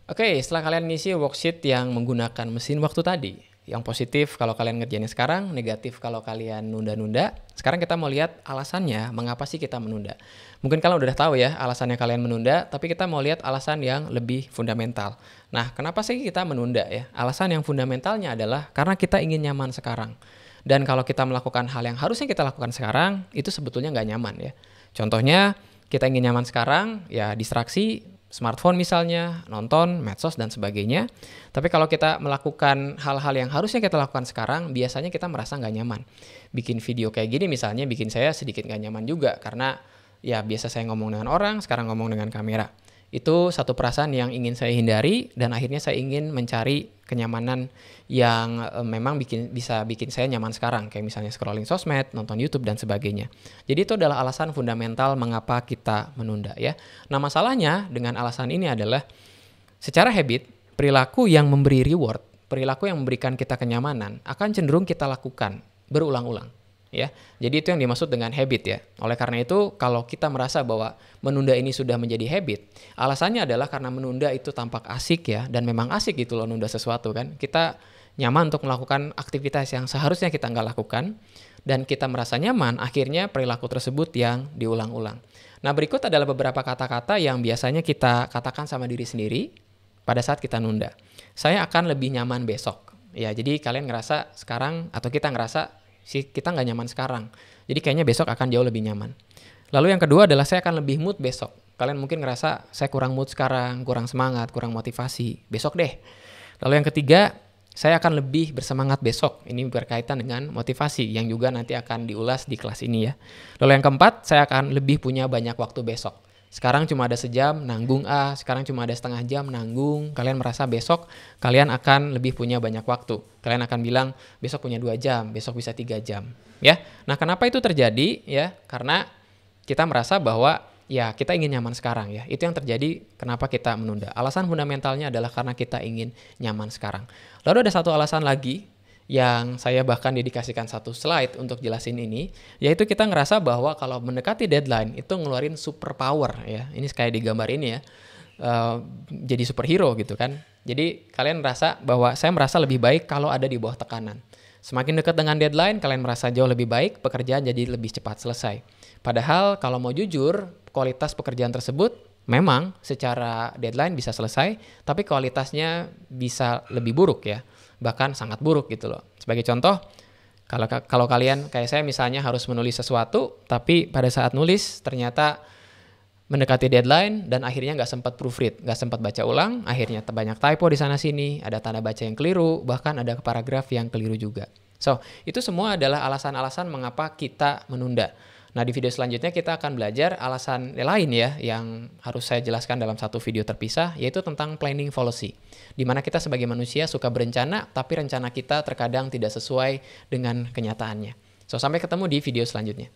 Oke, setelah kalian ngisi worksheet yang menggunakan mesin waktu tadi, yang positif kalau kalian ngerjainnya sekarang, negatif kalau kalian nunda-nunda. Sekarang kita mau lihat alasannya, mengapa sih kita menunda. Mungkin kalian udah tahu ya alasannya kalian menunda, tapi kita mau lihat alasan yang lebih fundamental. Nah, kenapa sih kita menunda ya? Alasan yang fundamentalnya adalah karena kita ingin nyaman sekarang. Dan kalau kita melakukan hal yang harusnya kita lakukan sekarang, itu sebetulnya nggak nyaman ya. Contohnya, kita ingin nyaman sekarang, ya distraksi, smartphone misalnya, nonton, medsos, dan sebagainya. Tapi kalau kita melakukan hal-hal yang harusnya kita lakukan sekarang, biasanya kita merasa nggak nyaman. Bikin video kayak gini misalnya, bikin saya sedikit nggak nyaman juga, karena ya biasa saya ngomong dengan orang, sekarang ngomong dengan kamera. Itu satu perasaan yang ingin saya hindari, dan akhirnya saya ingin mencari kenyamanan yang memang bisa bikin saya nyaman sekarang, kayak misalnya scrolling sosmed, nonton YouTube, dan sebagainya. Jadi itu adalah alasan fundamental mengapa kita menunda ya. Nah, masalahnya dengan alasan ini adalah secara habit, perilaku yang memberi reward, perilaku yang memberikan kita kenyamanan akan cenderung kita lakukan berulang-ulang. Ya, jadi itu yang dimaksud dengan habit ya. Oleh karena itu, kalau kita merasa bahwa menunda ini sudah menjadi habit, alasannya adalah karena menunda itu tampak asik ya, dan memang asik gitu loh nunda sesuatu kan. Kita nyaman untuk melakukan aktivitas yang seharusnya kita nggak lakukan, dan kita merasa nyaman, akhirnya perilaku tersebut yang diulang-ulang. Nah, berikut adalah beberapa kata-kata yang biasanya kita katakan sama diri sendiri pada saat kita nunda. Saya akan lebih nyaman besok. Ya, jadi kalian ngerasa sekarang, atau kita ngerasa kita nggak nyaman sekarang. Jadi kayaknya besok akan jauh lebih nyaman. Lalu yang kedua adalah saya akan lebih mood besok. Kalian mungkin ngerasa saya kurang mood sekarang, kurang semangat, kurang motivasi. Besok deh. Lalu yang ketiga, saya akan lebih bersemangat besok. Ini berkaitan dengan motivasi yang juga nanti akan diulas di kelas ini ya. Lalu yang keempat, saya akan lebih punya banyak waktu besok. Sekarang cuma ada sejam, nanggung sekarang cuma ada setengah jam, nanggung. Kalian merasa besok kalian akan lebih punya banyak waktu. Kalian akan bilang besok punya 2 jam, besok bisa 3 jam. Ya, nah kenapa itu terjadi? Ya, karena kita merasa bahwa ya kita ingin nyaman sekarang ya. Itu yang terjadi kenapa kita menunda. Alasan fundamentalnya adalah karena kita ingin nyaman sekarang. Lalu ada satu alasan lagi yang saya bahkan dedikasikan satu slide untuk jelasin ini, yaitu kita ngerasa bahwa kalau mendekati deadline itu ngeluarin super power ya. Ini kayak di gambar ini ya, jadi superhero gitu kan. Jadi kalian merasa bahwa saya merasa lebih baik kalau ada di bawah tekanan. Semakin dekat dengan deadline, kalian merasa jauh lebih baik, pekerjaan jadi lebih cepat selesai. Padahal kalau mau jujur, kualitas pekerjaan tersebut memang secara deadline bisa selesai, tapi kualitasnya bisa lebih buruk ya. Bahkan sangat buruk gitu loh. Sebagai contoh, kalau kalian kayak saya misalnya harus menulis sesuatu, tapi pada saat nulis ternyata mendekati deadline dan akhirnya nggak sempat proofread, nggak sempat baca ulang, akhirnya banyak typo di sana sini, ada tanda baca yang keliru, bahkan ada paragraf yang keliru juga. So, itu semua adalah alasan-alasan mengapa kita menunda. Nah, di video selanjutnya kita akan belajar alasan lain ya yang harus saya jelaskan dalam satu video terpisah, yaitu tentang planning fallacy. Di mana kita sebagai manusia suka berencana, tapi rencana kita terkadang tidak sesuai dengan kenyataannya. So, sampai ketemu di video selanjutnya.